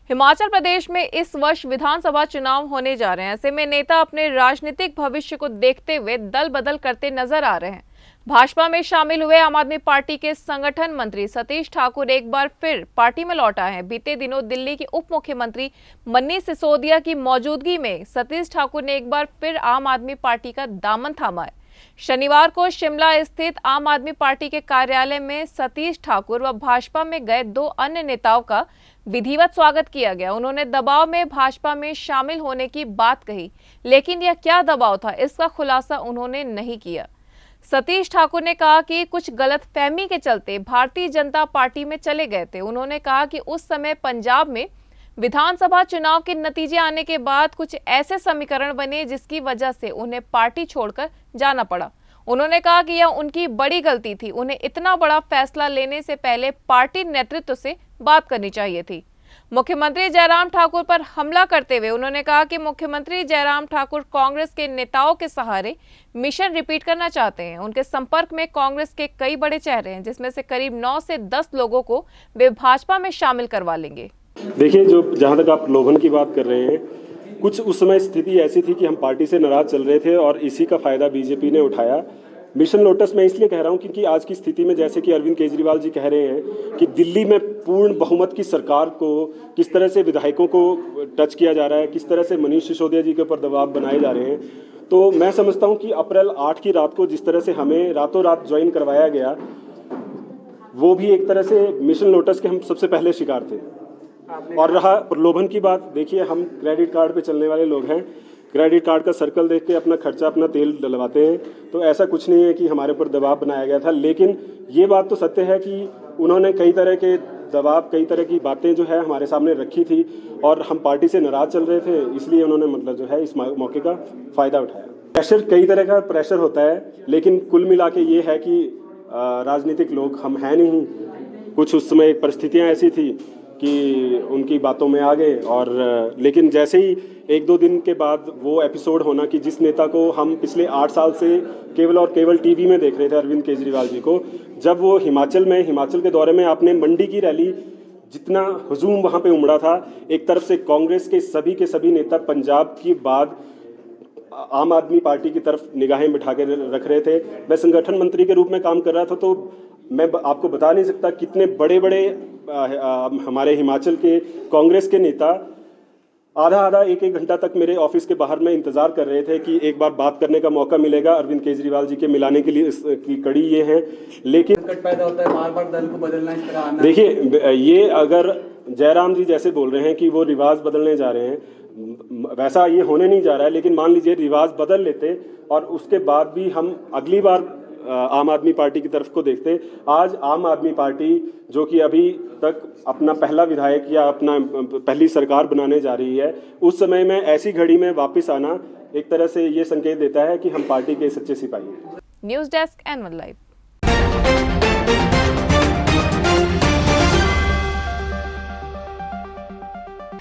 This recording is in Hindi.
हिमाचल प्रदेश में इस वर्ष विधानसभा चुनाव होने जा रहे हैं। ऐसे में नेता अपने राजनीतिक भविष्य को देखते हुए दल बदल करते नजर आ रहे हैं। भाजपा में शामिल हुए आम आदमी पार्टी के संगठन मंत्री सतीश ठाकुर एक बार फिर पार्टी में लौट आए हैं। बीते दिनों दिल्ली के उप मुख्यमंत्री मनीष सिसोदिया की मौजूदगी में सतीश ठाकुर ने एक बार फिर आम आदमी पार्टी का दामन थामा है। शनिवार को शिमला स्थित आम आदमी पार्टी के कार्यालय में सतीश ठाकुर व भाजपा में गए दो अन्य नेताओं का विधिवत स्वागत किया गया। उन्होंने दबाव में भाजपा में शामिल होने की बात कही, लेकिन यह क्या दबाव था, इसका खुलासा उन्होंने नहीं किया। सतीश ठाकुर ने कहा कि कुछ गलतफहमी के चलते भारतीय जनता पार्टी में चले गए थे। उन्होंने कहा कि उस समय पंजाब में विधानसभा चुनाव के नतीजे आने के बाद कुछ ऐसे समीकरण बने जिसकी वजह से उन्हें पार्टी छोड़कर जाना पड़ा। उन्होंने कहा कि यह उनकी बड़ी गलती थी। उन्हें इतना बड़ा फैसला लेने से पहले पार्टी नेतृत्व से बात करनी चाहिए थी। मुख्यमंत्री जयराम ठाकुर पर हमला करते हुए उन्होंने कहा कि मुख्यमंत्री जयराम ठाकुर कांग्रेस के नेताओं के सहारे मिशन रिपीट करना चाहते हैं। उनके संपर्क में कांग्रेस के कई बड़े चेहरे हैं, जिसमें से करीब 9 से 10 लोगों को वे भाजपा में शामिल करवा लेंगे। देखिए, जो जहां तक आप लोभन की बात कर रहे हैं, कुछ उस समय स्थिति ऐसी थी कि हम पार्टी से नाराज चल रहे थे और इसी का फायदा बीजेपी ने उठाया। मिशन लोटस मैं इसलिए कह रहा हूं क्योंकि आज की स्थिति में, जैसे कि अरविंद केजरीवाल जी कह रहे हैं कि दिल्ली में पूर्ण बहुमत की सरकार को किस तरह से विधायकों को टच किया जा रहा है, किस तरह से मनीष सिसोदिया जी के ऊपर दबाव बनाए जा रहे हैं, तो मैं समझता हूं कि अप्रैल 8 की रात को जिस तरह से हमें रातों रात ज्वाइन करवाया गया, वो भी एक तरह से मिशन लोटस के हम सबसे पहले शिकार थे। और रहा प्रलोभन की बात, देखिए हम क्रेडिट कार्ड पे चलने वाले लोग हैं। क्रेडिट कार्ड का सर्कल देख के अपना खर्चा, अपना तेल डलवाते हैं, तो ऐसा कुछ नहीं है कि हमारे ऊपर दबाव बनाया गया था। लेकिन ये बात तो सत्य है कि उन्होंने कई तरह के दबाव, कई तरह की बातें जो है हमारे सामने रखी थी और हम पार्टी से नाराज चल रहे थे, इसलिए उन्होंने जो है इस मौके का फायदा उठाया। प्रेशर, कई तरह का प्रेशर होता है, लेकिन कुल मिला के ये है कि राजनीतिक लोग हम हैं नहीं। कुछ उस समय परिस्थितियाँ ऐसी थी कि उनकी बातों में आ गए, और लेकिन जैसे ही 1-2 दिन के बाद वो एपिसोड होना कि जिस नेता को हम पिछले 8 साल से केवल और केवल टीवी में देख रहे थे, अरविंद केजरीवाल जी को, जब वो हिमाचल के दौरे में आपने मंडी की रैली, जितना हुजूम वहाँ पे उमड़ा था, एक तरफ से कांग्रेस के सभी नेता पंजाब की बाद आम आदमी पार्टी की तरफ निगाहें बिठा के रख रहे थे। मैं संगठन मंत्री के रूप में काम कर रहा था, तो मैं आपको बता नहीं सकता कितने बड़े बड़े हमारे हिमाचल के कांग्रेस के नेता आधा 1-1 घंटा तक मेरे ऑफिस के बाहर में इंतजार कर रहे थे कि एक बार बात करने का मौका मिलेगा। अरविंद केजरीवाल जी के मिलाने के लिए की कड़ी ये है। लेकिन संकट पैदा होता है, बार-बार दल को बदलना, इस तरह आना। देखिए, ये अगर जयराम जी जैसे बोल रहे हैं कि वो रिवाज बदलने जा रहे हैं, वैसा ये होने नहीं जा रहा है। लेकिन मान लीजिए रिवाज बदल लेते और उसके बाद भी हम अगली बार आम आदमी पार्टी की तरफ को देखते। आज आम आदमी पार्टी, जो कि अभी तक अपना पहला विधायक या अपना पहली सरकार बनाने जा रही है, उस समय में ऐसी घड़ी में वापस आना एक तरह से ये संकेत देता है कि हम पार्टी के सच्चे सिपाही हैं। News desk N1 live.